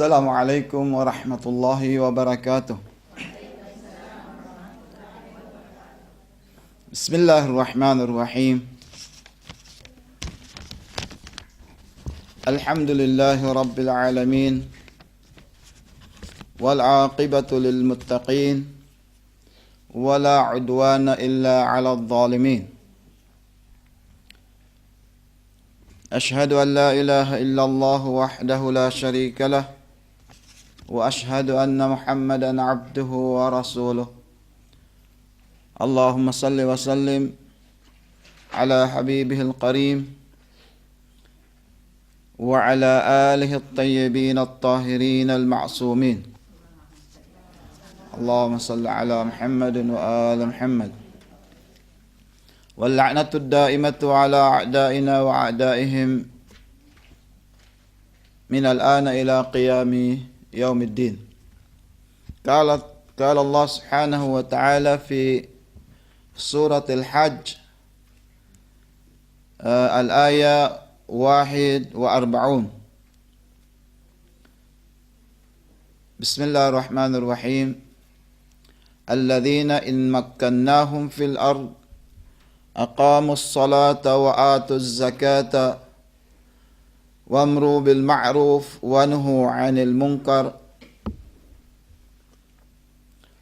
السلام عليكم ورحمة الله وبركاته. بسم الله الرحمن الرحيم. الحمد لله رب العالمين والعاقبة للمتقين ولا عدوان إلا على الظالمين. أشهد أن لا إله إلا الله وحده لا شريك له وأشهد أن محمدا عبده ورسوله. اللهم صل وسلم على حبيبه الكريم وعلى آله الطيبين الطاهرين المعصومين. اللهم صل على محمد وآل محمد. واللعنة الدائمة على أعدائنا وأعدائهم من الآن إلى قيام يوم الدين. قال الله سبحانه وتعالى في سورة الحج الآية 41. بسم الله الرحمن الرحيم. الذين إن مكناهم في الأرض أقاموا الصلاة وآتوا الزكاة وأمروا بالمعروف ونهوا عن المنكر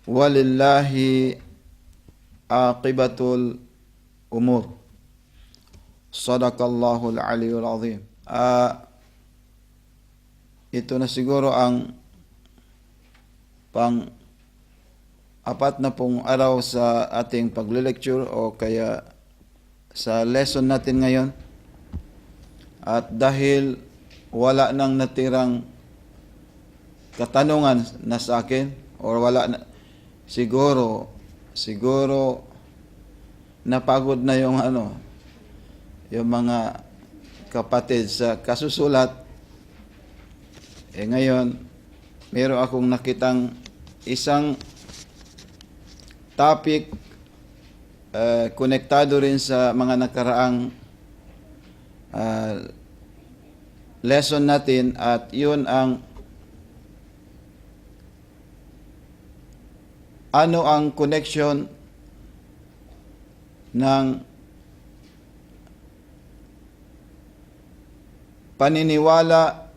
ولله عاقبة الأمور. صدق الله العلي العظيم. Ito na siguro ang apat na pong araw sa ating pagle-lecture o kaya sa lesson natin ngayon. At dahil wala nang natirang katanungan na sa akin or wala na, siguro napagod na yung mga kapatid sa kasusulat. Ngayon meron akong nakitang isang topic konektado rin sa mga nakaraang lesson natin, at yun ang ano ang connection ng paniniwala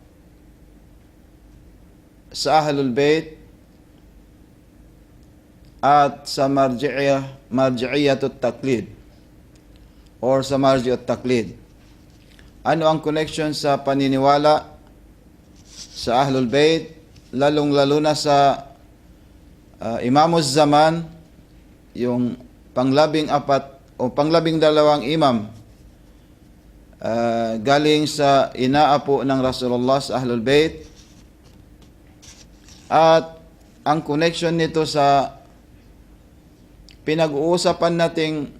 sa Ahlul Bayt at sa marji'iyatut taklid or sa marji'ut taklid. Ano ang connection sa paniniwala sa Ahlul Bayt, lalong-lalo na sa Imamuz Zaman, yung panglabing-4 o panglabing-2 imam galing sa inaapo ng Rasulullah sa Ahlul Bayt, at ang connection nito sa pinag-uusapan nating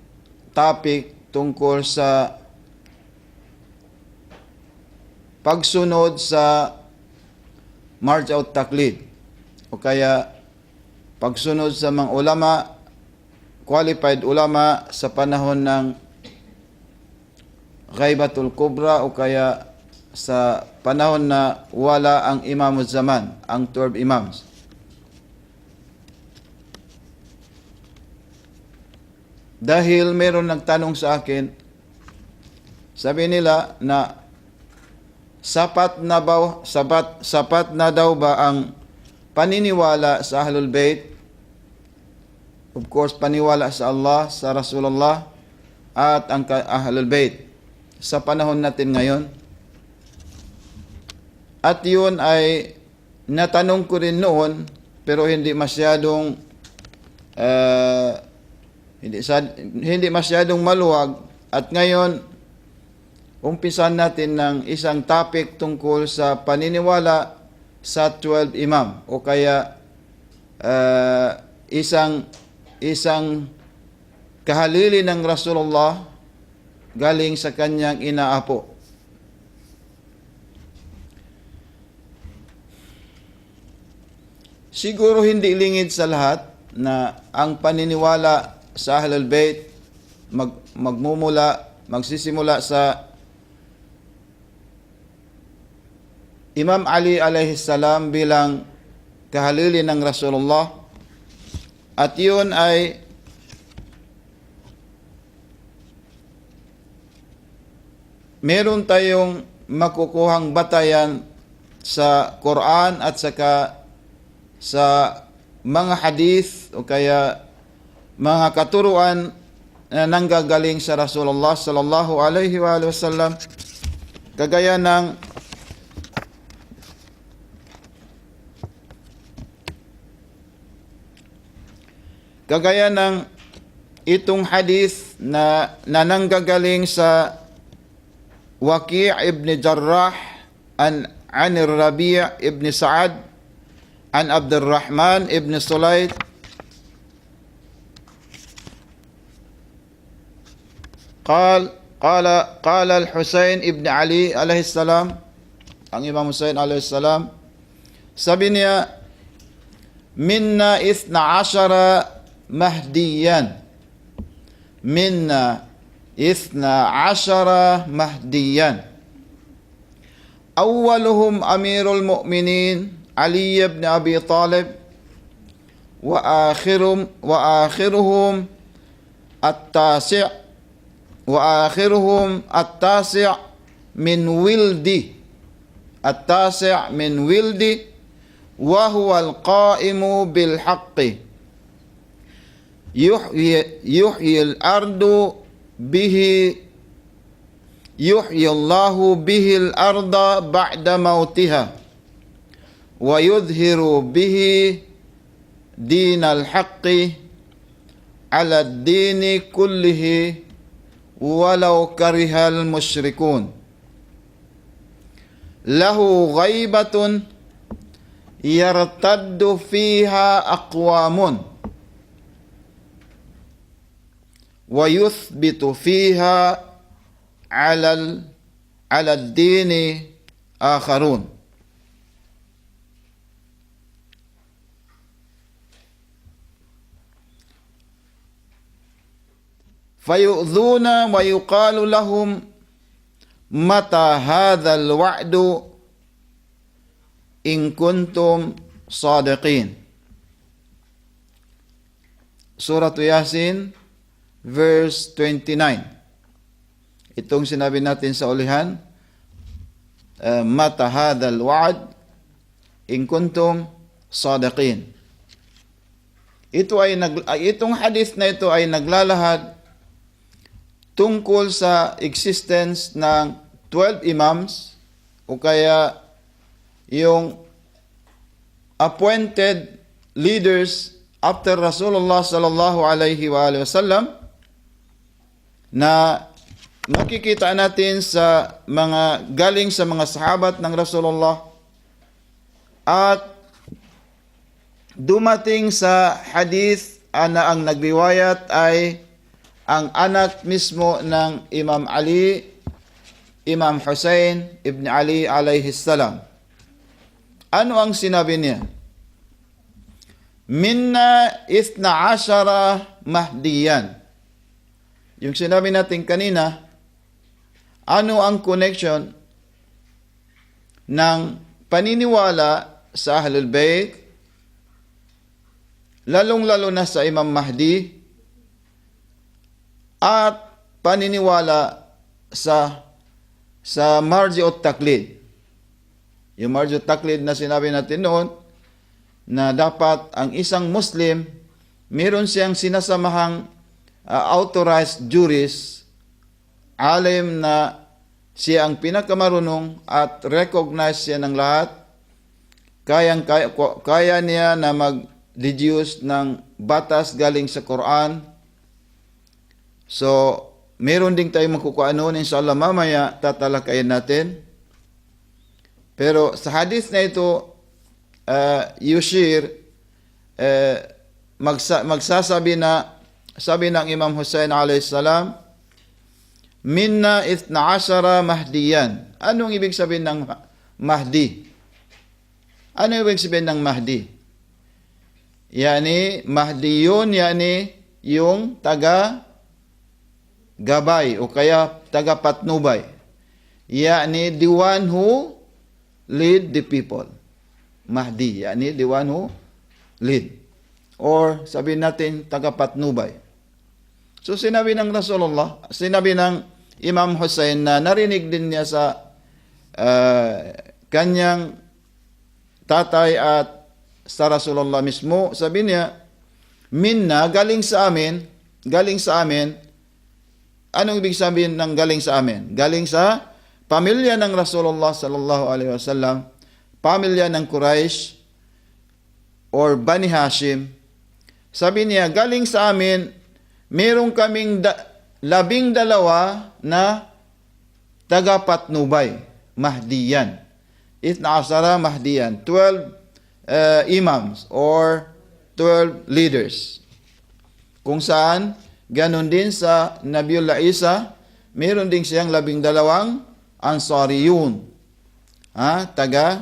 topic tungkol sa pagsunod sa marji'ut taklid o kaya pagsunod sa mga ulama, qualified ulama sa panahon ng Ghaibatul Kubra o kaya sa panahon na wala ang Imamuz Zaman, ang 12 imams. Dahil meron nagtanong sa akin, sabi nila na sapat na daw ba ang paniniwala sa Ahlul Bayt? Of course, paniwala sa Allah, sa Rasulullah, at ang Ahlul Bayt sa panahon natin ngayon. At yun ay natanong ko rin noon, pero hindi masyadong maluwag. At ngayon, umpisan natin ng isang topic tungkol sa paniniwala sa 12 imam o kaya isang kahalili ng Rasulullah galing sa kanyang inaapo. Siguro hindi lingid sa lahat na ang paniniwala sa Ahlul Bayt magsisimula sa Imam Ali alayhi salam bilang kahalili ng Rasulullah, at yun ay meron tayong makukuhang batayan sa Quran at saka sa mga hadith o kaya mga katuruan na nanggagaling sa Rasulullah sallallahu alaihi wa alihi wasallam, kagaya ng itong hadith na nanggagaling sa Waqi' ibn Jarrah an Rabi' ibn Sa'ad an Abdurrahman ibn Sulayd قال الحسين ابن علي عليه السلام, ang Imam Hussein عليه السلام, sabi niya, minna 12 mahdiyan, minna 12 mahdiyan, awwaluhum amirul mu'minin Ali ibn Abi Talib wa akhiruhum at-tasi' min wildi wa huwa al-qa'imu bil haqqi yuhyi al-ardu bihi yuhyi Allahu bihi al-arda ba'da mautiha wa yudhiru bihi din al-haqqi ala ad-dini kullihi walau karihal musyrikun, lahu ghaibatun yartaddu fiha aqwamun wa yuthbitu fiha ala ad-dini akharun. Fayu'dhuna wa yuqalu lahum mata hadzal wa'du in kuntum sadiqin. Surah Yasin verse 29. Itong sinabi natin sa ulihan, mata hadzal wa'd in kuntum sadiqin. Itong hadith na ito ay naglalahad tungkol sa existence ng 12 imams o kaya yung appointed leaders after Rasulullah sallallahu alaihi wa alihi wasallam, na makikita natin sa mga galing sa mga sahabat ng Rasulullah at dumating sa hadith na ang nagriwayat ay ang anak mismo ng Imam Ali, Imam Hussein ibn Ali alayhi salam. Ano ang sinabi niya? Minna 12 mahdiyan. Yung sinabi natin kanina, ano ang connection ng paniniwala sa Ahlul Bayt, lalong-lalo na sa Imam Mahdi, at paniniwala sa marji'ut taklid. Yung marji'ut taklid na sinabi natin noon, na dapat ang isang Muslim, meron siyang sinasamahang authorized jurist, alim na siya ang pinakamarunong at recognize siya ng lahat, kaya niya na mag-deduce ng batas galing sa Quran. So, meron din tayong makukuha noon, inshallah mamaya tatalakayin natin. Pero sa hadith na ito, yushir, magsasabi na, sabi ng Imam Hussein alayhi salam, minna 12 mahdiyan. Anong ibig sabihin ng Mahdi? Ano ibig sabihin ng Mahdi? Yani, Mahdiyun, yani yung taga-gabay o kaya taga-patnubay. Yani, the one who lead the people. Mahdi, yani the one who lead. Or sabihin natin, tagapatnubay. So sinabi ng Rasulullah, sinabi ng Imam Hussein na narinig din niya sa kanyang tatay at sa Rasulullah mismo, sabi niya, minna, galing sa amin, anong ibig sabihin ng galing sa amin? Galing sa pamilya ng Rasulullah sallallahu alaihi wasallam, pamilya ng Quraysh or Bani Hashim. Sabi niya, galing sa amin, meron kaming 12 na tagapatnubay, Mahdiyan. 12 Mahdiyan, 12 imams or 12 leaders. Kung saan, ganun din sa Nabiullah Isa, meron din siyang 12 Ansariyun. Mga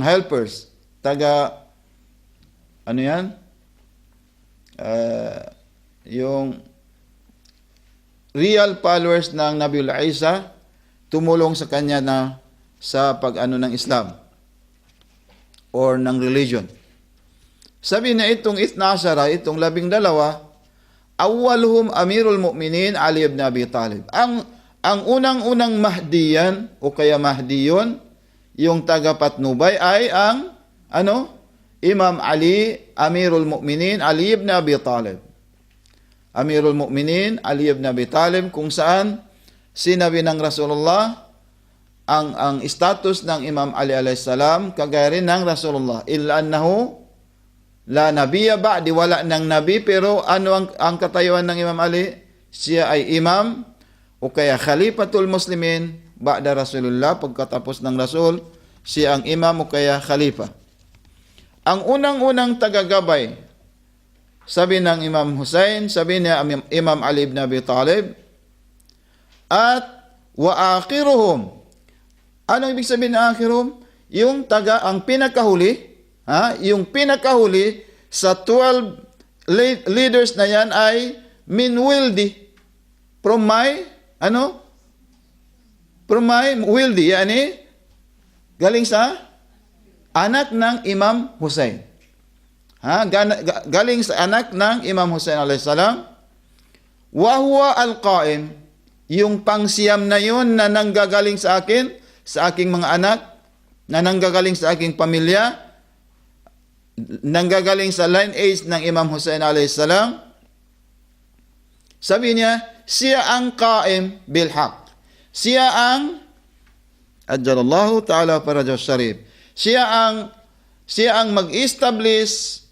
helpers. Ano yan? Yung real followers ng Nabiullah Isa, tumulong sa kanya na sa pag-ano ng Islam or ng religion. Sabi na itong Itnashara, itong 12, awwaluhum Amirul Mu'minin Ali ibn Abi Talib. Ang unang-unang Mahdiyan o kaya Mahdiyon, yung tagapatnubay ay ang Imam Ali, Amirul Mu'minin Ali ibn Abi Talib. Amirul Mu'minin Ali ibn Abi Talib, kung saan sinabi ng Rasulullah ang status ng Imam Ali alayhis salam kagaya rin ng Rasulullah, illa annahu la nabiyya ba'di, wala ng nabi, pero ano ang katayuan ng Imam Ali? Siya ay imam o kaya khalifatul muslimin ba'da Rasulullah, pagkatapos ng Rasul, siya ang imam o kaya khalifa. Ang unang-unang tagagabay, sabi ng Imam Hussein, sabi niya Imam Ali ibn Abi Talib, at wa akhiruhum. Anong ibig sabihin ng akhiruhum? Yung ang pinakahuli, yung pinakahuli sa 12 leaders na yan ay min wildi, from my wildi, yani galing sa anak ng Imam Hussein. Galing sa anak ng Imam Hussein alayhis salam. Wa huwa al-qaim, yung pangsiyam na yun na nanggagaling sa akin, sa aking mga anak, na nanggagaling sa aking pamilya, nanggagaling sa lineage ng Imam Hussein alayhis salam. Sabi niya, siya ang qaim bil haq. Siya ang ajjalallahu ta'ala farajahu syarif. Siya ang mag-establish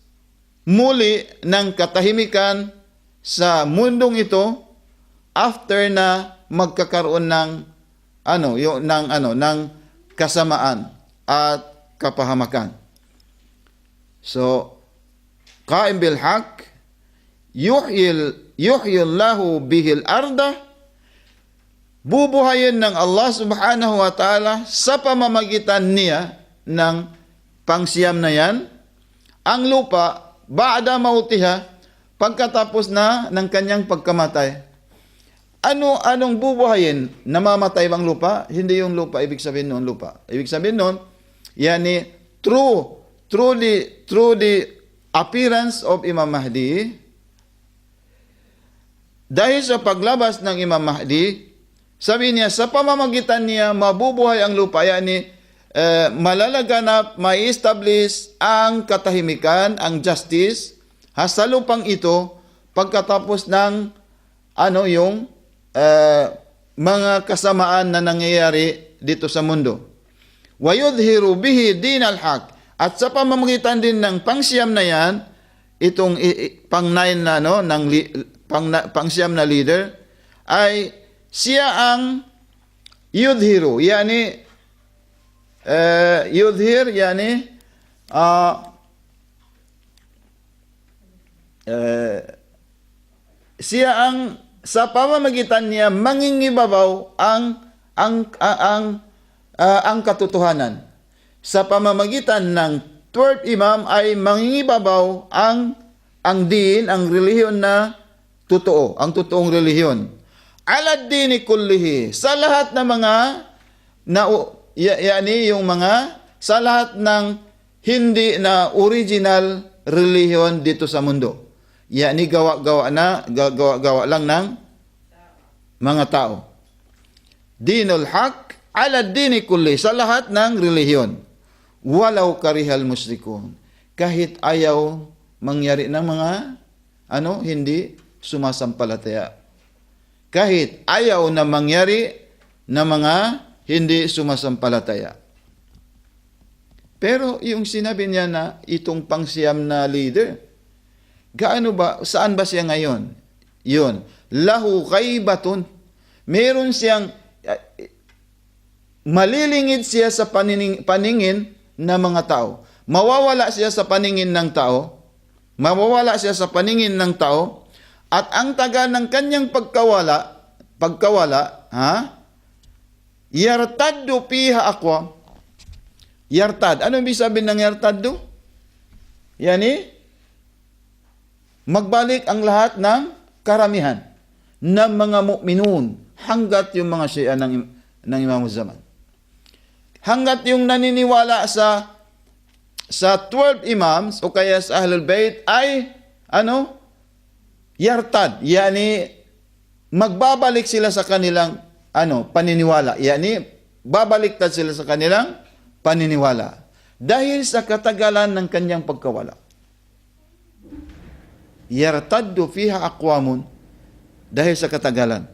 muli ng katahimikan sa mundong ito after na magkakaroon ng ng kasamaan at kapahamakan. So, qaim bil haq, yuhyillahu bihil arda, bubuhayin ng Allah subhanahu wa ta'ala sa pamamagitan niya ng pangsiyam na yan, ang lupa, ba'da mautiha, pagkatapos na ng kanyang pagkamatay. Anong bubuhayin? Namamatay bang lupa? Hindi yung lupa, ibig sabihin nun lupa. Ibig sabihin nun, yani through the appearance of Imam Mahdi, dahil sa paglabas ng Imam Mahdi, sabi niya, sa pamamagitan niya, mabubuhay ang lupa, yani malalaganap, ma-establish ang katahimikan, ang justice, sa lupang ito, pagkatapos ng yung mga kasamaan na nangyayari dito sa mundo. Wa yudhiru bihi dinal haq, at sa pamamagitan din ng pangsiyam na yan, itong pang-9 na pangsiyam na leader, ay siya ang yudhiru, yani yudhir, yani siya ang sa pamamagitan niya mangingibabaw ang katotohanan. Sa pamamagitan ng 12 imam ay mangingibabaw ang din, ang relihiyon na totoo, ang totoong relihiyon. Alad dini kullihi, sa lahat ng mga yani yung mga sa lahat ng hindi na original relihiyon dito sa mundo. Yani gawa-gawa lang ng mga tao. Dinul haq ala dini kulli, sa lahat ng relihiyon. Walau karihal musyrikun, kahit ayaw mangyari ng mga hindi sumasampalataya. Kahit ayaw na mangyari ng mga hindi sumasampalataya. Pero yung sinabi niya na itong pangsiyam na leader, saan ba siya ngayon? Yun, lahu ghaibatun. Meron siyang, malilingid siya sa paningin ng mga tao. Mawawala siya sa paningin ng tao. Mawawala siya sa paningin ng tao. At ang taga ng kanyang pagkawala, yartaddu piha aqwa. Yartad. Ano ibig sabihin ng yartaddu? Yani, magbalik ang lahat ng karamihan ng mga mu'minun hanggat yung mga Shia ng Imam Zaman. Hanggat yung naniniwala sa 12 imams o kaya sa Ahlul Bayt ay yartad, yani magbabalik sila sa kanilang paniniwala, yani babaliktad sila sa kanilang paniniwala dahil sa katagalan ng kanyang pagkawala. Yartaddu fiha aqwamun, dahil sa katagalan.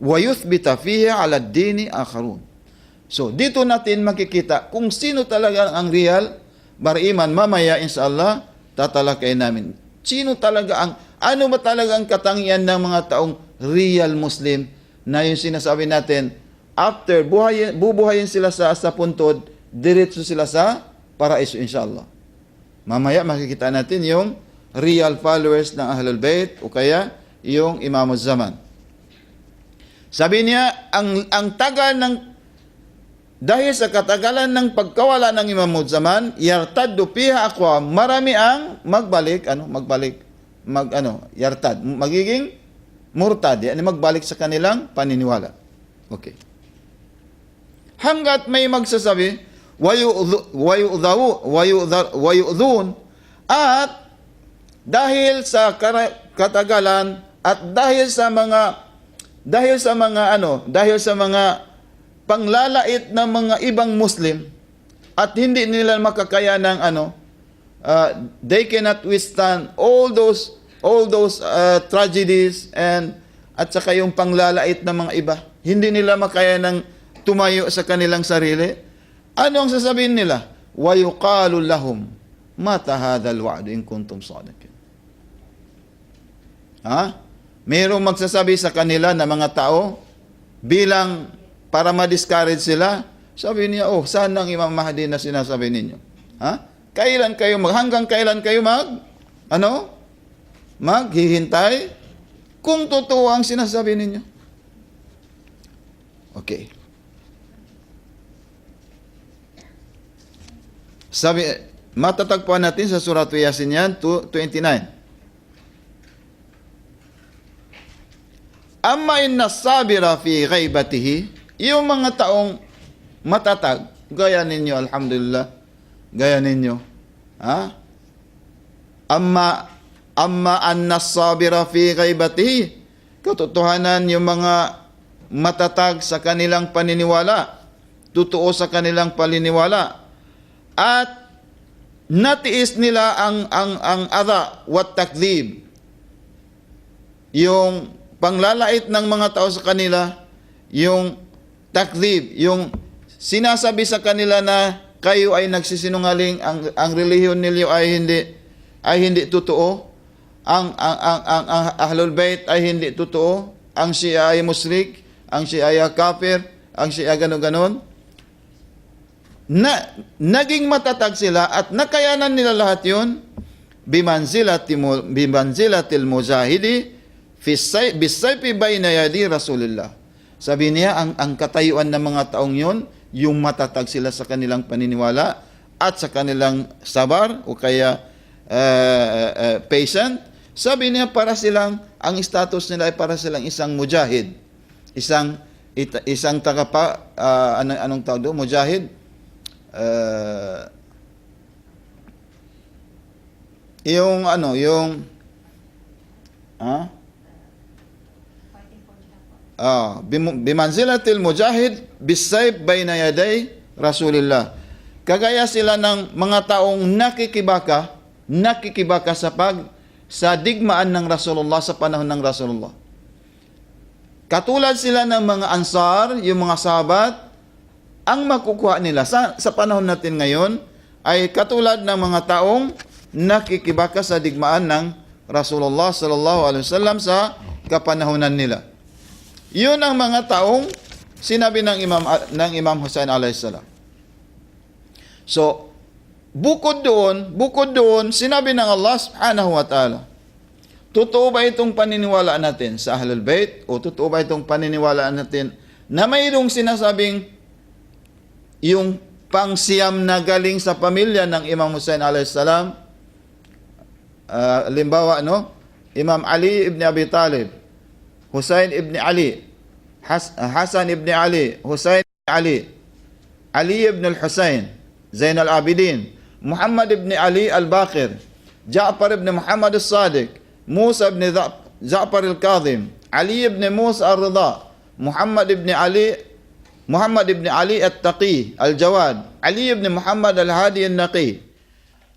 Wa yuthbita fiha ala dini akharun. So dito natin makikita kung sino talaga ang real bariman. Mamaya inshallah tatalakayin namin sino talaga ano ba talaga ang katangian ng mga taong real Muslim, na yung sinasabi natin, after bubuhayin sila sa puntod, diretso sila sa paraiso inshallah. Mamaya makikita natin yung real followers ng Ahlul Bayt o kaya yung Imam Zaman. Sabi niya, ang tagal dahil sa katagalan ng pagkawala ng Imam Zaman, yartaddu fiha aqwa, marami ang yartad, magiging murtad, yani magbalik sa kanilang paniniwala. Okay. Hanggat may magsasabi, wayu'dhun, at dahil sa katagalan at dahil sa mga panglalait ng mga ibang Muslim at hindi nila makakaya ng they cannot withstand all those tragedies at saka yung panglalait ng mga iba. Hindi nila makaya ng tumayo sa kanilang sarili. Ano ang sasabihin nila? Wa yuqalu lahum mata hadzal wa'd in kuntum sadiqin. Mayroong magsasabi sa kanila na mga tao bilang para ma-discourage sila. Sabi niya, saan ang Imam Mahdi na sinasabi ninyo? Hanggang kailan kayo maghihintay kung totoo ang sinasabi ninyo? Okay. Matatagpuan natin sa Surat Yasin yan, 29. Amma inna sabira fi ghaibatihi, yung mga taong matatag, gaya ninyo, alhamdulillah, gaya ninyo. Amma anna sabira fi ghaibatihi, katotohanan yung mga matatag sa kanilang paniniwala, totoo sa kanilang paniniwala, at natiis nila ang adha wat takdhib, yung panglalait ng mga tao sa kanila, yung takdhib, yung sinasabi sa kanila na kayo ay nagsisinungaling, ang relihiyon ninyo ay hindi totoo, ang Ahlul Bayt ay hindi totoo, ang Shia ay musyrik, ang Shia ay kafir, ang Shia ganon-ganon. Naging matatag sila at nakayanan nila lahat yun bimanzilatil mujahidi bisayfi bayna yadi Rasulillah. Sabi niya, ang katayuan ng mga taong yun, yung matatag sila sa kanilang paniniwala at sa kanilang sabar o kaya patient. Sabi niya, ang status nila ay para silang isang mujahid, isang isang taga pa, anong tawag doon? Mujahid. Yung ano, yung bimanzilatil mujahid bisayf bayna yaday Rasulillah. Kagaya sila ng mga taong nakikibaka sa digmaan ng Rasulullah sa panahon ng Rasulullah. Katulad sila ng mga Ansar, yung mga sahabat, ang makukuha nila sa panahon natin ngayon ay katulad ng mga taong nakikibaka sa digmaan ng Rasulullah sallallahu alaihi wasallam sa kapanahunan nila. Yun ang mga taong sinabi ng Imam Hussein alaihi salam. So, bukod doon, sinabi ng Allah subhanahu wa ta'ala, totoo ba itong paniniwalaan natin sa Ahlul Bayt? O totoo ba itong paniniwalaan natin na mayroong sinasabing yung pangsiyam na galing sa pamilya ng Imam Hussein a.s. Limbawa, Imam Ali ibn Abi Talib, Hussein ibn Ali, Hasan ibn Ali, Hussein ibn Ali, Ali ibn al-Hussein, Zain al-Abidin, Muhammad ibn Ali al-Baqir, Ja'far ibn Muhammad al-Sadiq, Musa ibn Ja'far al-Kadhim, Ali ibn Musa al-Rida, Muhammad ibn Ali al-Taqi al-Jawad, Ali ibn Muhammad al-Hadi al-Naqi,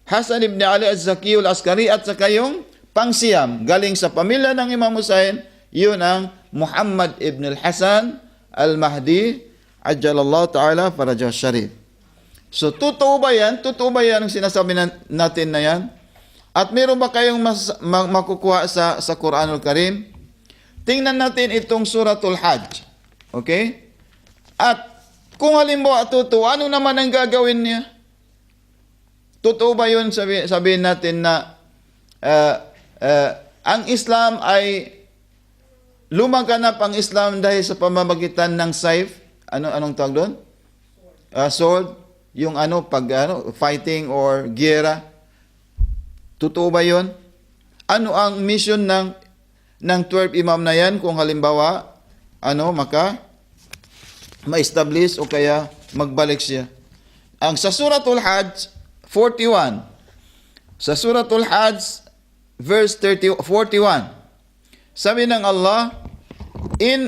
Hasan ibn Ali al-Zaki al-Askari, at saka yung pangsiyam galing sa pamilya ng Imam Hussein, yun ang Muhammad ibn al-Hasan al-Mahdi ajjalallahu ta'ala farajahu syarif. So, totoo ba yan? Totoo ba yan ang sinasabi natin na yan? At meron ba kayong makukuha sa Quranul Karim? Tingnan natin itong Suratul Hajj. Okay? At kung halimbawa totoo, ano naman ang gagawin niya? Totoo ba yun? Sabihin natin na ang Islam ay lumaganap ang Islam dahil sa pamamagitan ng saif. Anong tawag doon? Sword. Yung fighting or giyera. Totoo ba yun? Ano ang mission ng 12 imam na yan kung halimbawa ma-establish o kaya magbalik siya? Ang sa Suratul Hajj 41, sa Suratul Hajj verse 41, sabi ng Allah,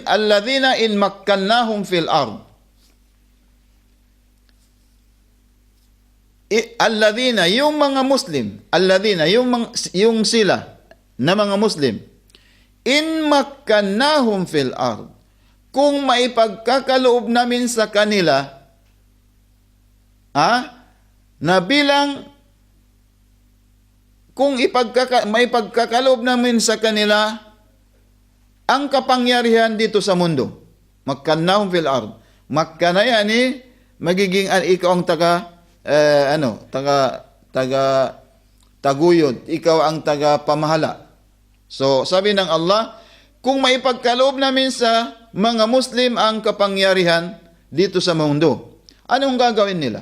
alladhina in makkannahum fil ard, alladhina, yung mga Muslim, alladhina, yung sila na mga Muslim, in makkannahum fil ard, kung maipagkakaloob namin sa kanila, na bilang, kung maipagkakaloob namin sa kanila ang kapangyarihan dito sa mundo. Makkannahum fil ard. Makka na yan magiging ikaw ang taguyod, ikaw ang taga pamahala. So, sabi ng Allah, kung maipagkaloob namin sa mga Muslim ang kapangyarihan dito sa mundo, anong gagawin nila?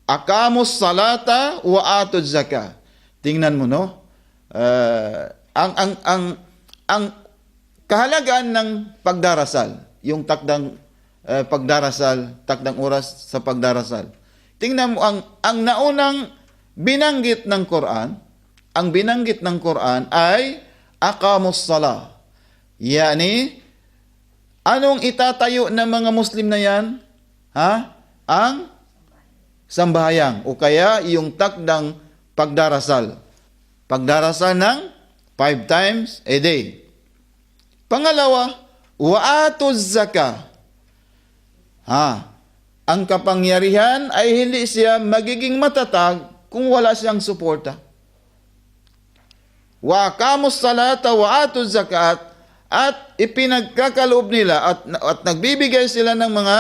Aqamus salata wa atuz zakah. Tingnan mo, ang kahalagaan ng pagdarasal, yung takdang oras sa pagdarasal. Tingnan mo, ang naunang binanggit ng Quran, ay aqamus salah. Yani, anong itatayo ng mga Muslim na yan? Ang sambahyang o kaya yung takdang pagdarasal. Pagdarasal ng 5 times a day. Pangalawa, wa'atuz zakah. Ang kapangyarihan ay hindi siya magiging matatag kung wala siyang suporta. Wa aqamus salata wa atuz zakat, at ipinagkakaloob nila at nagbibigay sila ng mga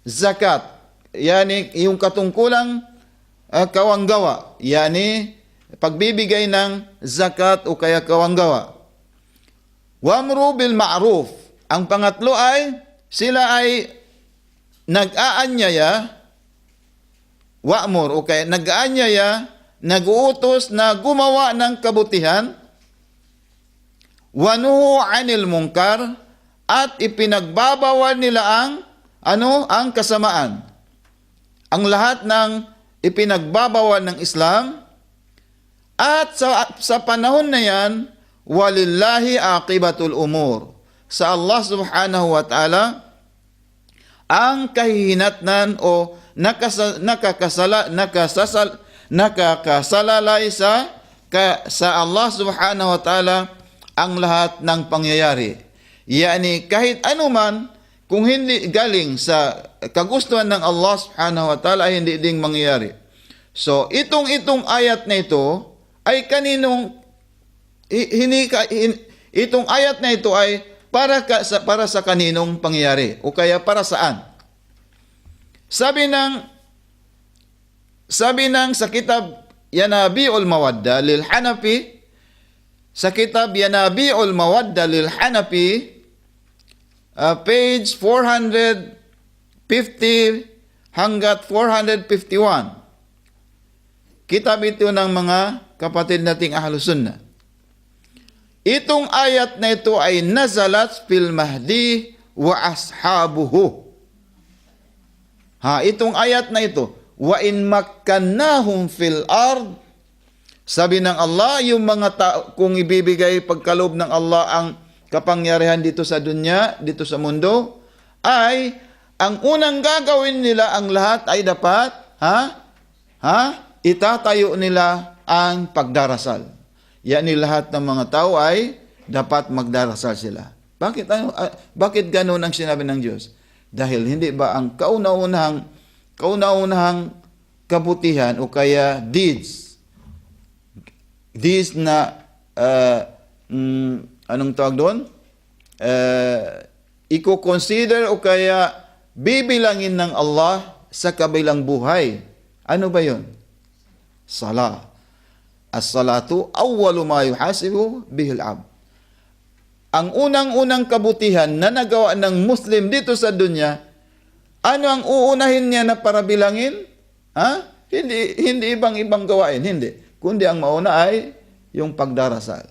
zakat. Yani yung katungkulang kawanggawa. Yani pagbibigay ng zakat o kaya kawanggawa. Wa'mru bil ma'ruf. Ang pangatlo ay sila ay nag-aanyaya, wa'mur, okay, nag-aanyaya, nag-uutos na gumawa ng kabutihan, wanuhu anil munkar, at ipinagbabawal nila ang kasamaan. Ang lahat ng ipinagbabawal ng Islam, at sa panahon na yan, walillahi aqibatul umur. Sa Allah subhanahu wa ta'ala, ang kahihinatnan o nakakasalalay sa Allah subhanahu wa ta'ala ang lahat ng pangyayari. Yani kahit anuman, kung hindi galing sa kagustuhan ng Allah subhanahu wa ta'ala, ay hindi ding mangyayari. So, itong ayat na ito ay itong ayat na ito ay para sa kaninong pangyayari o kaya para saan? Sabi ng sa kitab Yanabi'ul Mawadda lil Hanafi, sa kitab Yanabi'ul Mawadda lil Hanafi, page 450 hanggat 451. Kitab ito ng mga kapatid nating Ahlus Sunnah. Itong ayat na ito ay nazalat fil Mahdi wa ashabuhu. Itong ayat na ito, wa in makkannahum fil ard, sabi ng Allah, yung mga tao, kung ibibigay pagkaloob ng Allah ang kapangyarihan dito sa dunya, dito sa mundo, ay ang unang gagawin nila, ang lahat ay dapat, itatayo nila ang pagdarasal. Yani lahat ng mga tao ay dapat magdarasal sila. Bakit ganun ang sinabi ng Diyos? Dahil hindi ba ang kauna-unahang kabutihan o kaya deeds na anong tawag doon? I-consider o kaya bibilangin ng Allah sa kabilang buhay. Ano ba yun? Salah. As-salatu awwalu ma yuhasibu bihi al-'abd. Ang unang-unang kabutihan na nagawa ng Muslim dito sa dunya, ano ang uunahin niya na para bilangin? Hindi ibang-ibang gawain, hindi. Kundi ang mauna ay yung pagdarasal.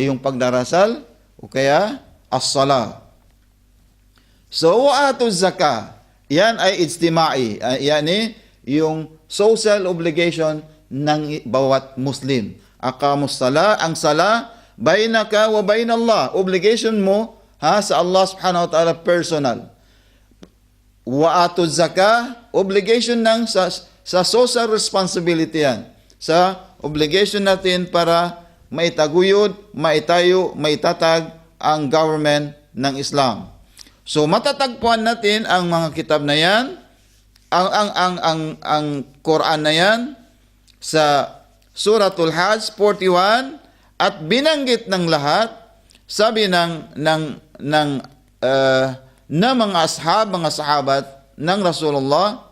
Yung pagdarasal o kaya as-salah. So, wa'atu zakah. Yan ay ijtimai. Yani yung social obligation ng bawat Muslim. Aqamus salah, ang salah, bainaka wa bainallah. Obligation mo sa Allah subhanahu wa ta'ala personal. Wa'atu zakah, obligation ng sa social responsibility yan. Sa obligation natin para maitaguyod, maitayo, maitatag ang government ng Islam. So matatagpuan natin ang mga kitab na yan, ang Quran na yan sa Suratul Hajj 41, at binanggit ng lahat, sabi ng mga mga sahabat ng Rasulullah,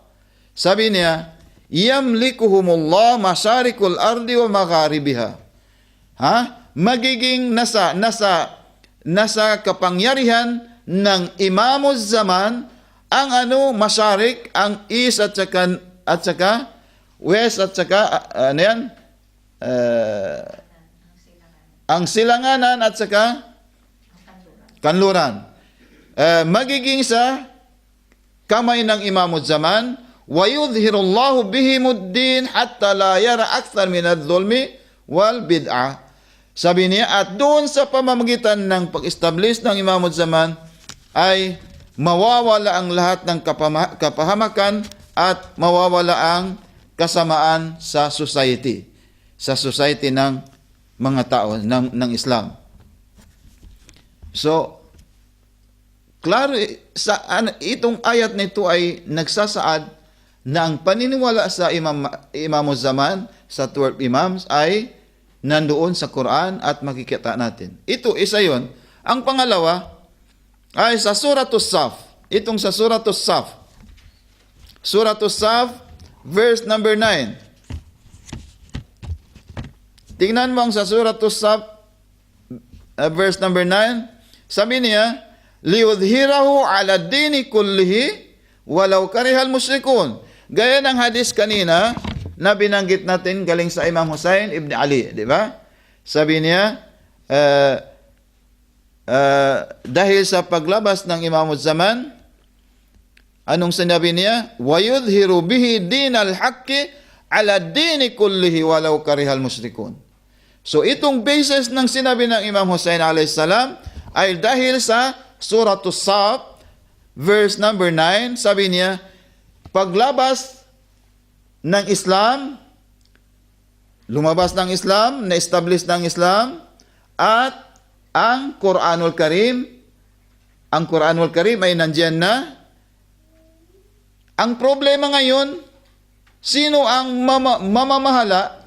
sabi niya, yamlikuhumullah masyarikul ardi wa magharibiha. Magiging nasa kapangyarihan ng imamuz zaman ang masyarik, ang east at saka west at saka ang silanganan at saka kanluran. Magiging sa kamay ng imamuz zaman, wa yudhhirullahu bihimuddin hatta la yara akthar min adh-dhulmi wal bid'ah. Sabi niya, at doon sa pamamagitan ng pag-establish ng imamuz zaman ay mawawala ang lahat ng kapahamakan at mawawala ang kasamaan sa society ng mga tao ng Islam. So, klaro itong ayat na ito ay nagsasaad na ang paniniwala sa imamuz zaman, sa 12 imams, ay nandoon sa Quran at makikita natin. Ito, isa yon. Ang pangalawa ay sa Suratul Saf. Itong sa Suratul Saf. Suratul Saf, verse number 9. Tingnan mo ang sa Suratul Saf, verse number 9. Sabi niya, liyudhhirahu ala dini kullihi walau karihal musyrikun. Gaya ng hadis kanina na binanggit natin galing sa Imam Hussein ibn Ali, di ba? Sabi niya, dahil sa paglabas ng Imam Zaman, anong sinabi niya? وَيُظْهِرُ بِهِ دِينَ الْحَقِّ عَلَى الدِّينِ كُلِّهِ وَلَوْ كَرِهَ الْمُشْرِكُونَ. So itong basis ng sinabi ng Imam Hussein alayhis salam ay dahil sa Surah As-Saff, verse number 9, sabi niya, paglabas ng Islam, lumabas ng Islam, na-establish ng Islam, at ang Quranul Karim ay nandiyan na. Ang problema ngayon, sino ang mamamahala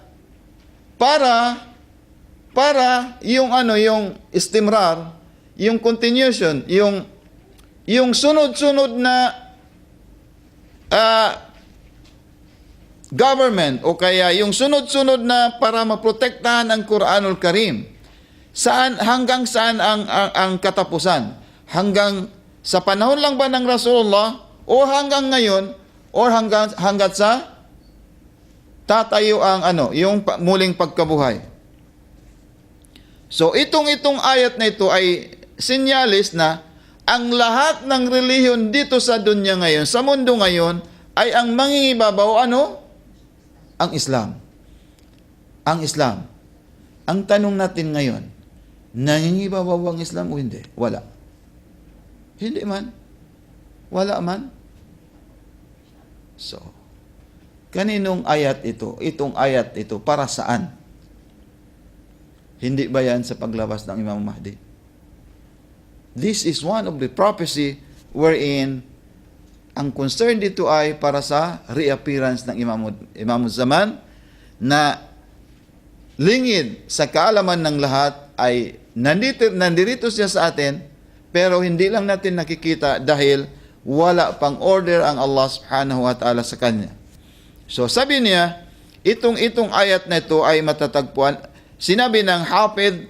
para yung yung istimrar, yung continuation, yung sunod-sunod na government o kaya yung sunod-sunod na para maprotektahan ang Quranul Karim. Hanggang saan ang katapusan? Hanggang sa panahon lang ba ng Rasulullah o hanggang ngayon o hanggat sa tatayo ang yung muling pagkabuhay? So itong ayat na ito ay sinyalis na ang lahat ng relihiyon dito sa dunya ngayon, sa mundo ngayon, ay ang mangingibabaw ang Islam. Ang Islam. Ang tanong natin ngayon, nangingibabaw ang Islam o hindi? Wala. Hindi man. Wala man. So, kaninong ayat ito? Itong ayat ito, para saan? Hindi ba yan sa paglabas ng Imam Mahdi? This is one of the prophecy wherein ang concern dito ay para sa reappearance ng Imam Zaman na lingid sa kaalaman ng lahat ay nandito siya sa atin, pero hindi lang natin nakikita dahil wala pang order ang Allah subhanahu wa ta'ala sa kanya. So sabi niya, itong ayat na ito ay matatagpuan. Sinabi ng Hafid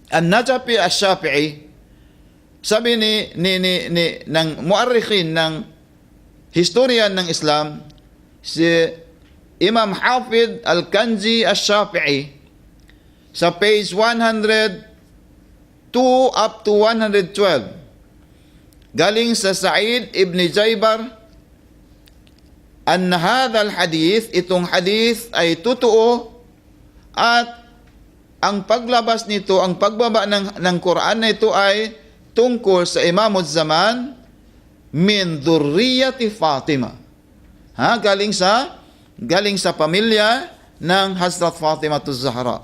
An-Najafi Ash-Shafi'i, sabi ng muarrikhin ng historian ng Islam, si Imam Hafid Al-Kanzi Ash-Shafi'i, sa page 102 up to 112, galing sa Sa'id ibn Jaybar, anna hadha al-hadith, itong hadith ay totoo, at ang paglabas nito, ang pagbaba ng Quran na ito ay tungkol sa Imam Zaman min dhurriyyati Fatima. Galing sa pamilya ng Hazrat Fatima Az-Zahra.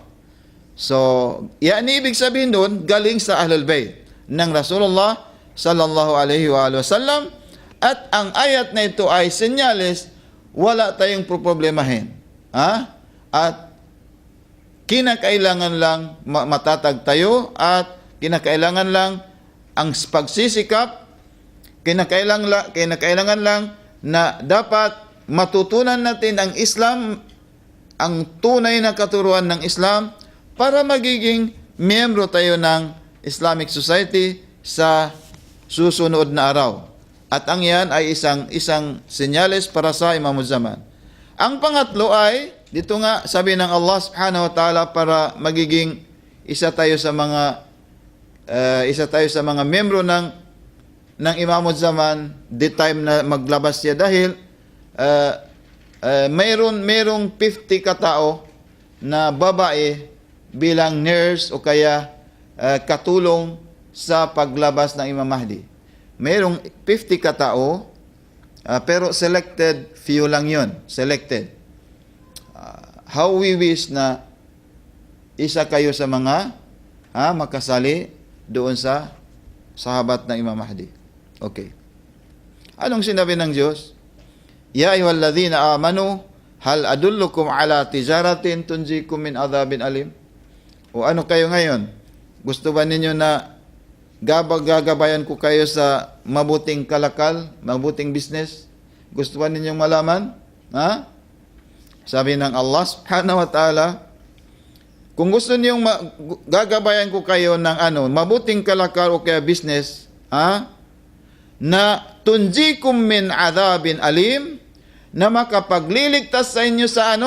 So, yan ibig sabihin doon, galing sa Ahlul Bayt ng Rasulullah sallallahu alaihi wa sallam. At ang ayat na ito ay senyales, wala tayong problemahin. At kinakailangan lang matatag tayo, at kinakailangan lang ang pagsisikap, kinakailangan lang na dapat matutunan natin ang Islam, ang tunay na katuruan ng Islam, para magiging miyembro tayo ng Islamic Society sa susunod na araw. At ang yan ay isang senyales para sa Imam Zaman. Ang pangatlo ay, dito nga sabi ng Allah subhanahu wa ta'ala, para magiging isa tayo sa mga miyembro ng Imam Zaman the time na maglabas siya, dahil mayroong 50 katao na babae bilang nurse o kaya katulong sa paglabas ng Imam Mahdi. Mayroong 50 katao, pero selected few lang yun. Selected. How we wish na isa kayo sa mga makasali doon sa sahabat ng Imam Mahdi. Okay. Anong sinabi ng Diyos? Ya ayyuhalladhina amanu, hal adullukum ala tijaratin tunjikum min adhabin alim? O ano kayo ngayon? Gusto ba ninyo na gagabayan ko kayo sa mabuting kalakal, mabuting business? Gusto ba ninyong malaman? Sabi ng Allah subhanahu wa ta'ala, kung gusto niyong gagabayan ko kayo ng mabuting kalakal o kaya business, na tunjikum min adhabin alim, na makapagliligtas sa inyo sa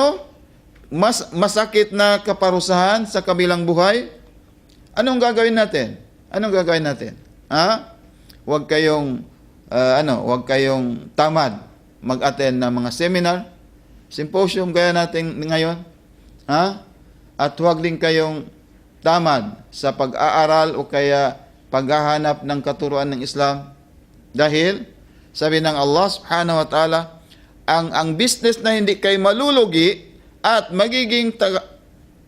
masakit na kaparusahan sa kabilang buhay. Anong gagawin natin? Anong gagawin natin? Ha? Huwag kayong huwag kayong tamad mag-attend ng mga seminar, symposium gaya natin ngayon. Ha? At huwag din kayong tamad sa pag-aaral o kaya paghahanap ng katuruan ng Islam. Dahil sabi ng Allah subhanahu wa ta'ala, ang business na hindi kayo malulugi at magiging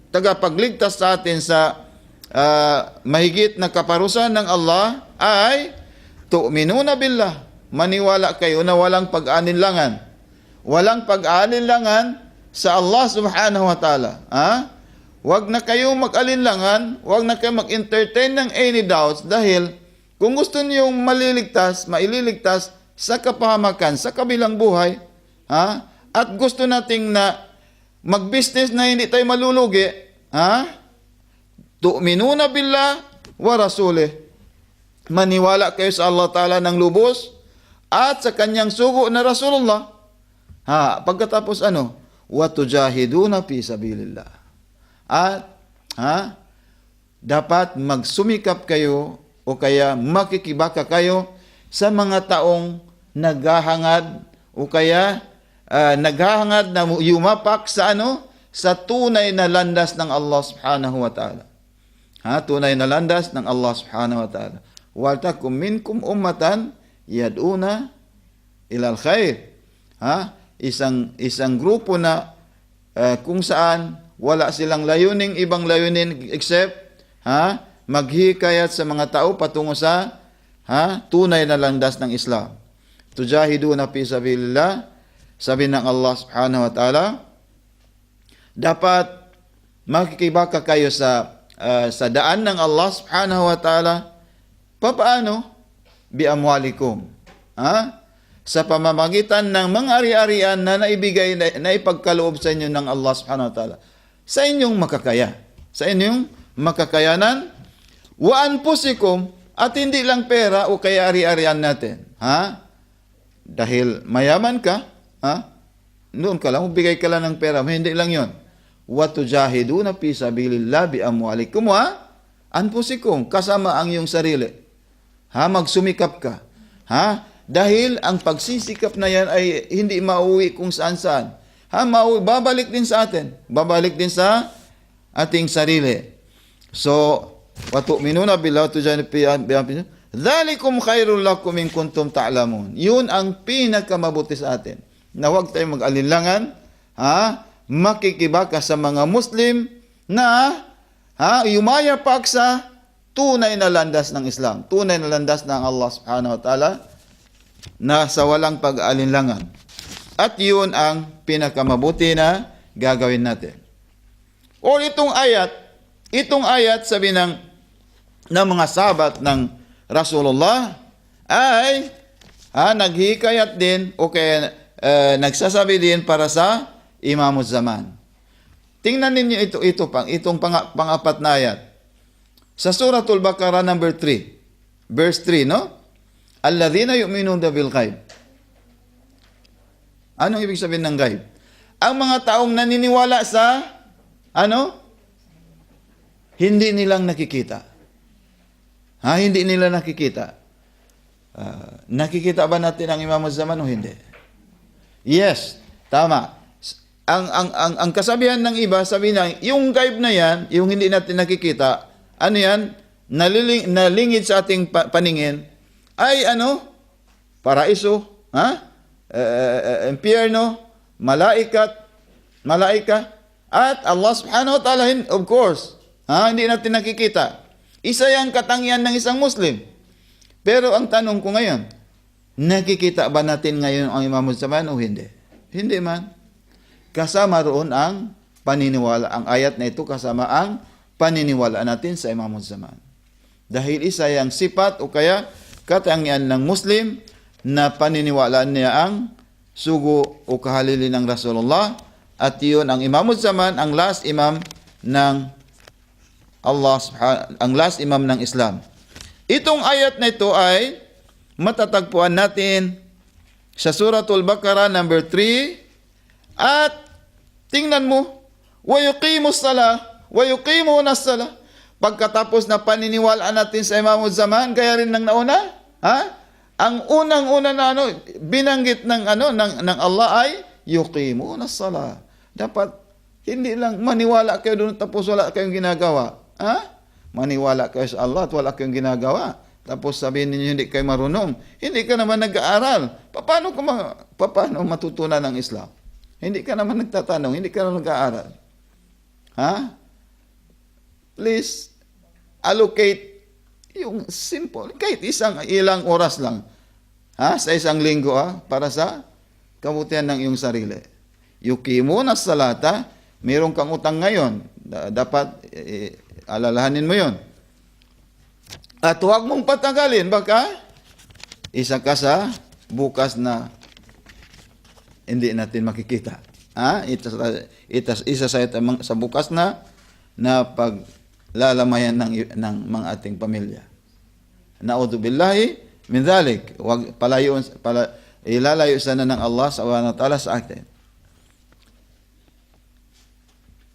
tagapagligtas sa atin sa mahigit na kaparusahan ng Allah ay tu'minuna billah, maniwala kayo na walang pag-alinlangan. Walang pag-alinlangan sa Allah subhanahu wa ta'ala. Huwag na kayo mag-alinlangan, huwag na kayo mag-entertain ng any doubts dahil kung gusto niyong maililigtas sa kapahamakan, sa kabilang buhay, at gusto nating na mag-business na hindi tayo malulugi, tu'minuna billah wa rasulih. Maniwala kayo sa Allah Ta'ala ng lubos at sa kanyang sugo na Rasulullah. Pagkatapos wa tujahiduna fi sabilillah. At dapat magsumikap kayo o kaya makikibaka kayo sa mga taong naghahangad o kaya naghahangad na yumapak sa sa tunay na landas ng Allah Subhanahu wa Ta'ala. Tunay na landas ng Allah Subhanahu wa Ta'ala. Wal takum minkum ummatan yad'una ilal khair. Isang grupo na kung saan wala silang layuning, ibang layunin except maghikayat sa mga tao patungo sa tunay na landas ng Islam. Tujahiduna fi sabilillah, sabi ng Allah Subhanahu wa Ta'ala, dapat makikibaka kayo sa daan ng Allah Subhanahu wa Ta'ala. Paano? Bi amwalikum. Sa pamamagitan ng mga ari-arian na naibigay, na ipagkaloob sa inyo ng Allah Subhanahu wa Ta'ala. Sa inyong makakaya. Sa inyong makakayanan. Wa anfusikum, at hindi lang pera o kaya ari-arian natin. Dahil mayaman ka, noon ka lang, bigay ka lang ng pera, hindi lang yon. Wa tujahiduna fi sabilillah bi amwalikum wa anfusikum, kasama ang iyong sarili. Magsumikap ka. Dahil ang pagsisikap na yan ay hindi mauwi kung saan-saan. Babalik din sa atin. Babalik din sa ating sarili. So, wa tu'minuna billahi wa tujahiduna dhalikum khairul lakum in kuntum ta'lamun. Yun ang pinakamabuti sa atin. Na huwag tayong mag-alinlangan, makikibaka sa mga Muslim na yumayapak sa tunay na landas ng Islam, tunay na landas ng Allah Subhanahu wa Ta'ala na sa walang pag-alinlangan. At yun ang pinakamabuti na gagawin natin. O itong ayat sabi ng mga sahabat ng Rasulullah ay naghikayat din o kaya nagsasabi din para sa Imamuz Zaman. Tingnan ninyo itong pang-apat na ayat. Sa Suratul Baqarah number 3, verse 3, no? Alladhina yu'minuna bil ghaib. Anong ibig sabihin ng ghaib? Ang mga taong naniniwala sa hindi nilang nakikita. Hindi nila nakikita. Nakikita ba natin ang Imamuz Zaman o hindi? Yes, tama. Ang kasabihan ng iba, sabi na, yung ghaib na yan, yung hindi natin nakikita, yan? Nalingid sa ating paningin, ay paraiso, impyerno, malaika, at Allah Subhanahu wa Ta'ala, of course, hindi natin nakikita. Isa yung katangian ng isang Muslim. Pero ang tanong ko ngayon, nakikita ba natin ngayon ang Imamuz Zaman o hindi? Hindi man. Kasama roon ang paniniwala. Ang ayat na ito kasama ang paniniwala natin sa Imamuz Zaman. Dahil isa yung sipat o kaya katangian ng Muslim na paniniwalaan niya ang sugo o kahalili ng Rasulullah, at yun ang Imamuz Zaman, ang last imam ng Allah, ang last imam ng Islam. Itong ayat na ito ay matatagpuan natin sa Suratul Baqarah number 3, at tingnan mo, wa yuqimus salah wa yuqimuna as-salah. pagkatapos na paniniwalaan natin sa Imamul Zaman, kaya rin ng nauna? Ha? Ang unang-una na binanggit ng Allah ay yuqimuna as-salah. Dapat hindi lang maniwala kayo doon tapos wala kayong ginagawa. Ha? Maniwala kayo sa Allah at wala kayong ginagawa. Tapos sabihin ninyo hindi kayo marunong. Hindi ka naman nag-aaral. Paano matutunan ng Islam? Hindi ka naman nagtatanong, hindi ka naman nag-aaral. Ha? Please, allocate yung simple, kahit ilang oras lang, sa isang linggo, para sa kabutihan ng iyong sarili. Yuqimuna as-salata, mayroon kang utang ngayon, dapat alalahanin mo yon. At huwag mong patagalin, baka isa ka sa bukas na hindi natin makikita. Isa sa bukas na paglalamayan ng mga ating pamilya. Na'udhu billahi min dhalik. Huwag ilalayo sana ng Allah subhanahu wa ta'ala sa atin.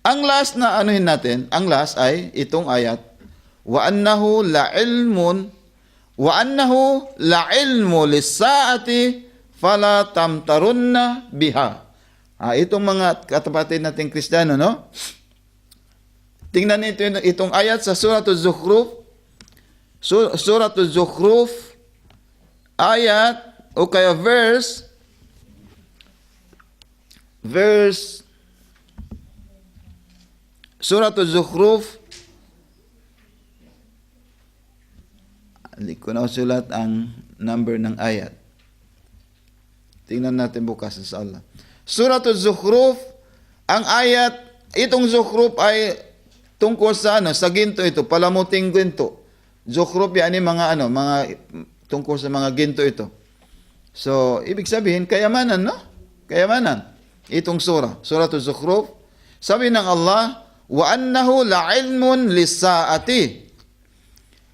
Ang last na natin, ang last ay itong ayat, wa annahu la'ilmu lis-sa'ati fala tamtarunna biha. Itong mga kapatid nating Kristiyano, no? Tingnan nito itong ayat sa Suratul Zukhruf. Suratul Zukhruf ayat o kaya verse Suratul Zukhruf, hindi ko na usulat ang number ng ayat. Tingnan natin bukas sa Allah. Suratul Zukhruf, ang ayat, itong Zukhruf ay tungkol sa sa ginto ito, palamuting ginto. Zukhruf yan mga tungkol sa mga ginto ito. So, ibig sabihin, kayamanan, no? Kayamanan. Itong Suratul Zukhruf, sabi ng Allah, wa annahu la'ilmun lis-sa'ati.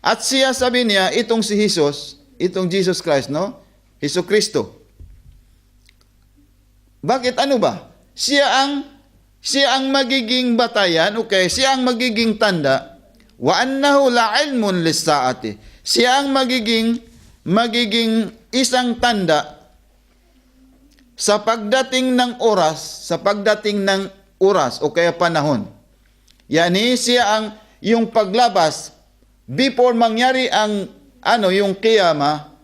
At siya, sabi niya, itong si Jesus, itong Jesus Christ, no? Hesus Kristo. Bakit ba? Siya ang magiging batayan, okay? Siya ang magiging tanda. Wa annahu la'ilmun lis-sa'ati. Siya ang magiging isang tanda sa pagdating ng oras, o kaya panahon. Yani siya yung paglabas before mangyari ang yung qiyamah,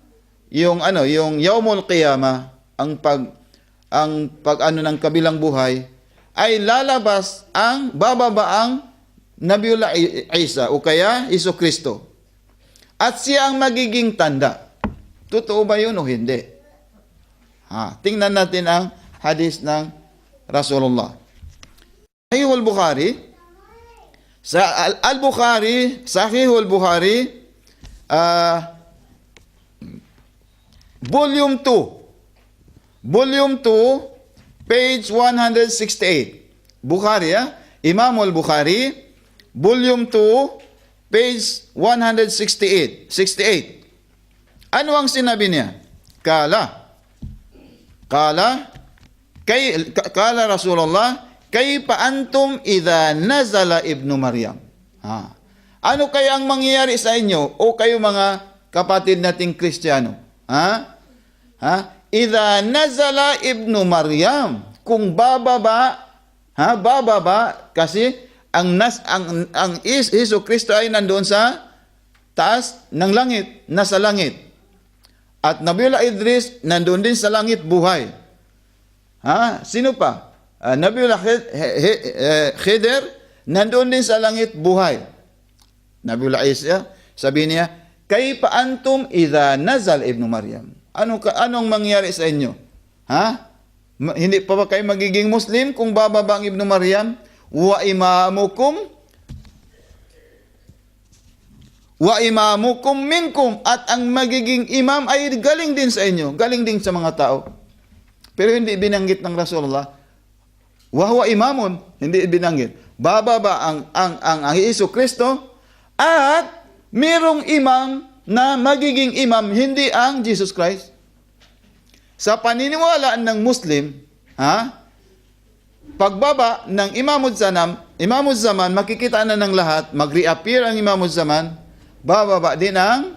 yung yaumul qiyamah, ang ng kabilang buhay, ay lalabas bababa ang Nabiullah Isa o kaya Hesus Kristo. At siya ang magiging tanda. Totoo ba yun o hindi? Tingnan natin ang hadis ng Rasulullah. Sahihul Bukhari, sa Al-Bukhari, Sahihul Bukhari, Volume 2, page 168. Bukhari, Imam al-Bukhari, Volume 2, page 168. Ano ang sinabi niya? Kala Rasulullah, kayfa antum idha nazala ibnu Maryam? Ano kaya ang mangyayari sa inyo o kayo mga kapatid nating Kristiyano? Idha nazala ibnu Maryam, kung bababa kasi ang Hesus Kristo ay nandoon sa taas ng langit, nasa langit. At Nabiullah Idris nandoon din sa langit, buhay. Sino pa? Nabiullah Khidir nandoon din sa langit, buhay. Nabiullah Isa, sabi niya, kayfa antum idha nazal ibnu Maryam? Anong mangyari sa inyo? Hindi pa ba kayo magiging Muslim kung bababa ang ibnu Maryam? Wa imamukum minkum, at ang magiging imam ay galing din sa inyo, galing din sa mga tao. Pero hindi binanggit ng Rasulullah, wa huwa imamun, hindi binanggit. Bababa ang Hesus Kristo, at mayroong imam na magiging imam, hindi ang Jesus Christ. Sa paniniwalaan ng Muslim, pagbaba ng Imamul Zanam, Imamuz Zaman, makikita na ng lahat, mag-reappear ang Imamuz Zaman, bababa din ang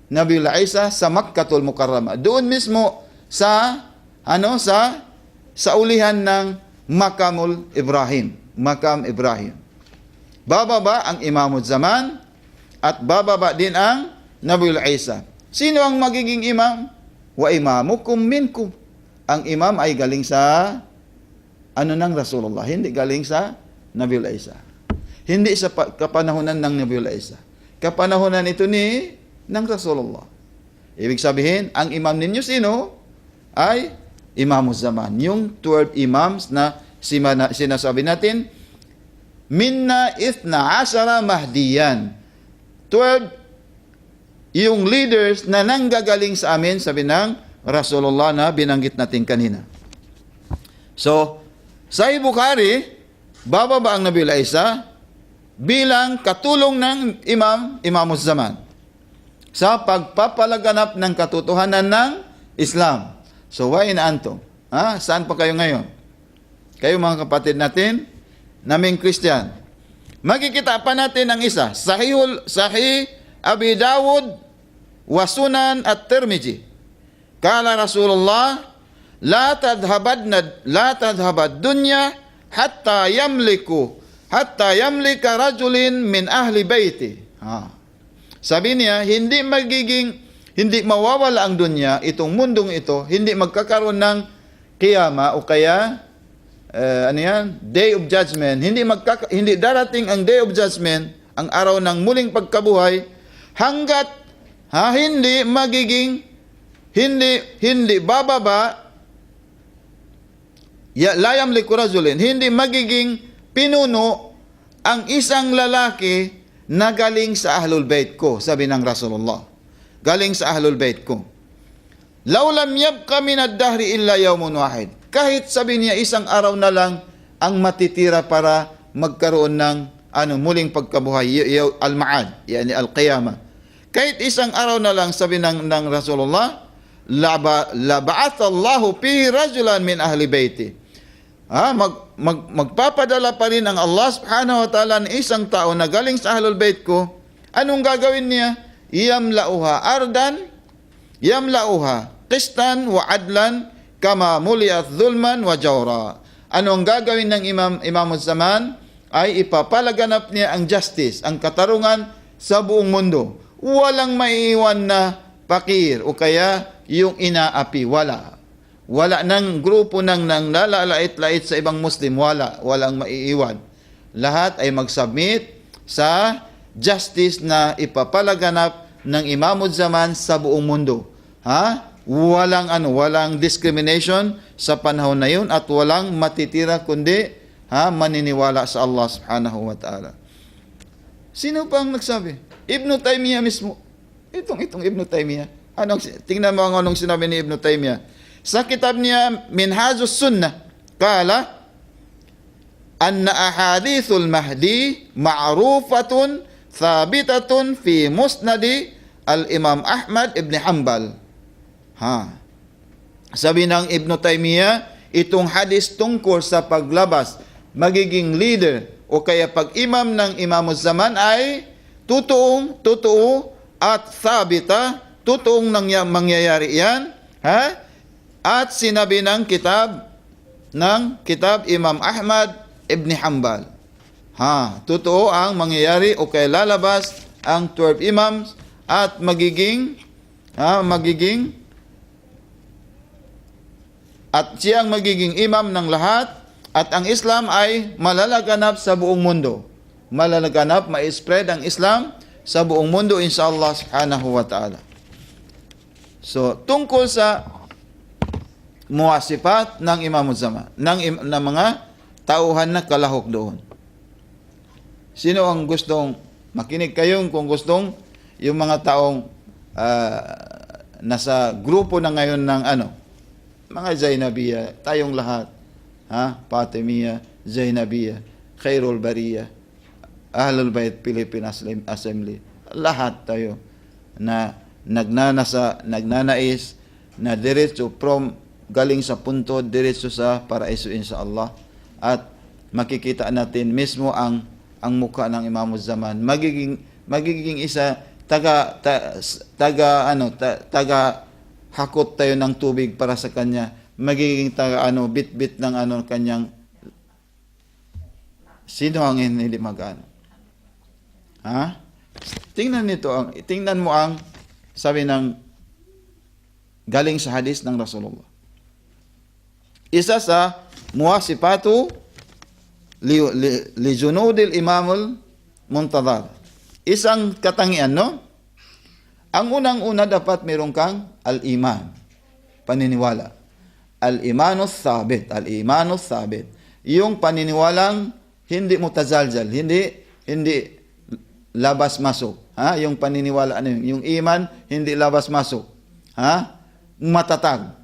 Nabiullah Isa sa Makkatul Mukarramah. Doon mismo sa sa ulihan ng Makamul Ibrahim, Makam Ibrahim. Bababa ang Imamuz Zaman at bababa din ang Nabiullah Isa. Sino ang magiging imam? Wa imamukum minkum. Ang imam ay galing sa ng Rasulullah, hindi galing sa Nabiullah Isa. Hindi sa kapanahunan ng Nabiullah Isa. Kapanahunan ito ng Rasulullah. Ibig sabihin, ang imam ninyo sino? Ay Imamuz Zaman. Yung 12 imams na sinasabi natin, minna ithna ashara mahdiyan. 12 yung leaders na nanggagaling sa amin, sabi ng Rasulullah na binanggit natin kanina. So, sa Bukhari, bababa ang Nabiullah Isa bilang katulong ng Imamuz Zaman sa pagpapalaganap ng katotohanan ng Islam. So, why in antum? Saan pa kayo ngayon? Kayo mga kapatid natin, naming Christian. Makikita pa natin ang isa, Sahih Abi Dawud wa Sunan at-Tirmidhi. Kala Rasulullah, la tadhabad dunya hatta yamlika rajulin min ahli baiti. Sabi niya, hindi mawawala ang dunya, itong mundong ito, hindi magkakaroon ng kiyama o kaya Day of Judgment. Hindi darating ang Day of Judgment, ang araw ng muling pagkabuhay, hanggat hindi bababa, la yamliku rajulin, hindi magiging pinuno ang isang lalaki na galing sa Ahlul Bait ko, sabi ng Rasulullah. Galing sa Ahlul Bait ko. Law lam yabqa min ad-dahri illa yawmun wahid. Kahit sabi niya isang araw na lang ang matitira para magkaroon ng muling pagkabuhay, al-ma'ad, yani al-qiyamah. Kahit isang araw na lang, sabi ng Rasulullah, la ba'athallahu fihi rajulan min ahli baiti. Magpapadala pa rin ang Allah subhanahu wa ta'ala ng isang tao na galing sa Ahlul Bait ko. Anong gagawin niya? Yamla'uha ardan, yamla'uha qistan wa adlan, kama muliyat dhulman wa jawra. Anong gagawin ng Imamuz Zaman? Ay ipapalaganap niya ang justice, ang katarungan sa buong mundo. Walang maiiwan na pakir o kaya yung inaapi. Wala ng grupo ng lalait-lait sa ibang Muslim. Walang maiiwan. Lahat ay mag-submit sa justice na ipapalaganap ng Imamuz Zaman sa buong mundo. Walang discrimination sa panahon na yun at walang matitira kundi maniniwala sa Allah subhanahu wa ta'ala. Sino pa ang nagsabi? Ibn Taymiyyah mismo. Itong Ibn Taymiyyah. Tingnan mo anong sinabi ni Ibn Taymiyyah. Sa kitab niya, Minhajus Sunnah, kala, anna ahadithul mahdi ma'rufatun thabitatun fi musnadi al-Imam Ahmad ibn Hanbal. Sabi ng Ibn Taymiyyah, itong hadis tungkol sa paglabas, magiging leader, o kaya pag-imam ng Imamuz Zaman ay totoo at thabita, totoong mangyayari yan, at sinabi ng kitab Imam Ahmad ibn Hanbal. Totoo ang mangyayari o kaya lalabas ang 12 imams at magiging at siyang magiging imam ng lahat at ang Islam ay malalaganap sa buong mundo. Malalaganap, ma-spread ang Islam sa buong mundo inshallah subhanahu wa ta'ala. So, tungkol sa muwasifat ng Imamuz Zaman, ng mga tauhan na kalahok doon. Sino ang gustong makinig kayong kung gustong yung mga taong nasa grupo na ngayon ng mga Zainabiyya, tayong lahat, Fatimiyya, Zainabiyya, Khairul Bariyya, Ahlul Bait Philippine Assembly, lahat tayo na nagnanais na diretso from galing sa punto diretso sa paraiso inshallah at makikita natin mismo ang mukha ng Imam Zaman. Magiging isa taga hakot tayo ng tubig para sa kanya. Magiging taga bit-bit ng kanyang sino ang hindi mag-ano. Ha? Tingnan mo ang sabi ng galing sa hadis ng Rasulullah. Isa sa muwasifatu li junudil imamul muntadhar. Isang katangian, no? Ang unang-una dapat meron kang al-iman, paniniwala. Al-imanus sabit, al-imanus sabit. Yung paniniwalang hindi mutazaljal, hindi labas masok. Ha? Yung paniniwala yung iman hindi labas masok. Ha? Matatag.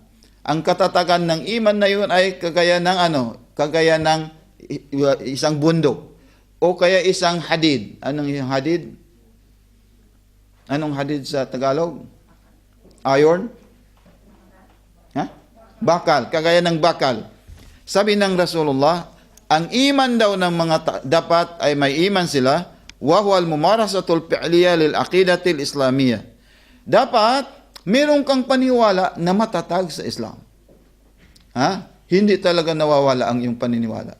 Ang katatagan ng iman na yun ay kagaya ng isang bundok o kaya isang hadid. Anong yung hadid? Anong hadid sa Tagalog? Iron? Ha? Bakal, kagaya ng bakal. Sabi ng Rasulullah, ang iman daw ng mga dapat ay may iman sila, wa huwa al-mumarasatul fi'liya lil aqidatil islamiyah. Dapat meron kang paniwala na matatag sa Islam. Ha? Hindi talaga nawawala ang iyong paniniwala.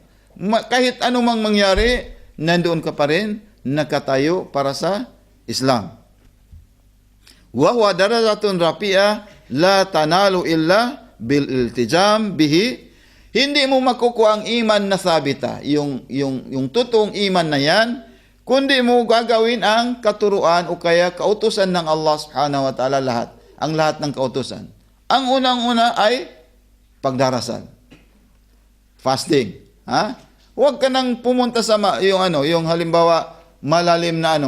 Kahit anumang mangyari, nandoon ka pa rin, nakatayo para sa Islam. Wa huwa darajatun rafi'ah la tanalu illa bil iltijam bihi. Hindi mo makukuha ang iman na sabita, yung totoong iman na yan, kundi mo gagawin ang katuruan o kaya kautusan ng Allah subhanahu wa ta'ala lahat. Ang lahat ng kautusan. Ang unang-una ay pagdarasal. Fasting. Ha? Huwag ka nang pumunta sa yung halimbawa malalim na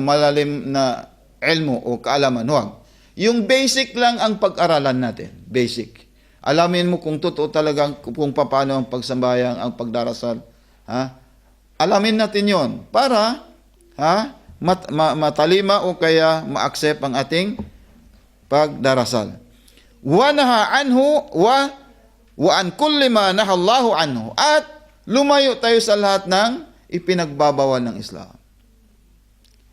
ilmu o kaalaman. Huwag. Yung basic lang ang pag-aralan natin. Basic. Alamin mo kung totoo talagang kung paano ang pagsambayang, ang pagdarasal. Ha? Alamin natin yon para matalima o kaya ma-accept ang ating pagdarasal. Wa naha anhu wa an kulli ma nahallahu anhu. At lumayo tayo sa lahat ng ipinagbabawal ng Islam.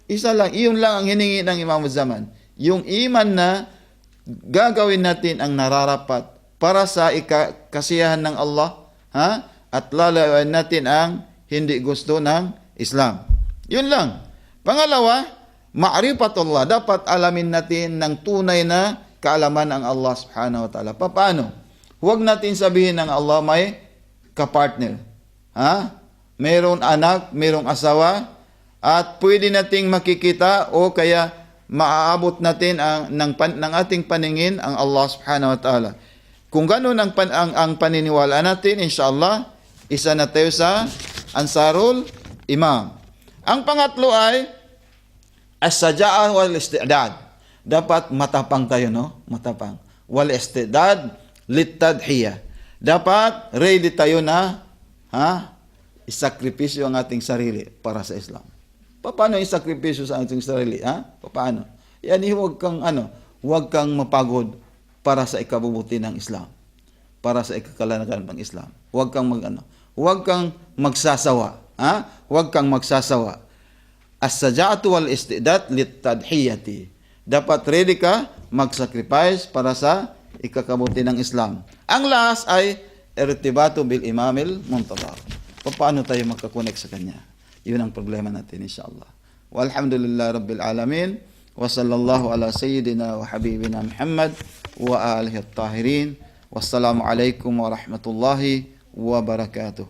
Isa lang, iyon lang ang hiningi ng Imam Zaman. Yung iman na gagawin natin ang nararapat para sa kasiyahan ng Allah, at lalawan natin ang hindi gusto ng Islam. Yun lang. Pangalawa, ma'rifatullah. Dapat alamin natin ng tunay na kaalaman ang Allah subhanahu wa ta'ala. Paano? Huwag natin sabihin ng Allah may kapartner. Mayroon anak, mayroong asawa, at pwede nating makikita o kaya maaabot natin ng ating paningin ang Allah subhanahu wa ta'ala. Kung ganun ang paniniwala natin, inshallah, isa na tayo sa Ansarul Imam. Ang pangatlo ay as-saja'ah wal istidad. Dapat matapang tayo, no? Matapang. Wal istidad litadhiyah. Dapat ready tayo na isakripisyo ang ating sarili para sa Islam. Paano isakripisyo sa ating sarili? Paano? Yan, huwag kang mapagod para sa ikabubuti ng Islam. Para sa ikakalanagan ng Islam. Huwag kang magsasawa. Huwag kang magsasawa. As-saja'atu wal istidad litadhiyati. Dapat ready ka mag-sacrifice para sa ikakabuti ng Islam. Ang last ay irtibatu bil imamil muntadhar. Paano tayo magkakonek sa kanya? Yun ang problema natin, inshallah. Walhamdulillah rabbil alamin. Wa sallallahu ala sayyidina wa habibina Muhammad wa alihi at-tahirin. Wassalamu alaikum warahmatullahi wabarakatuh.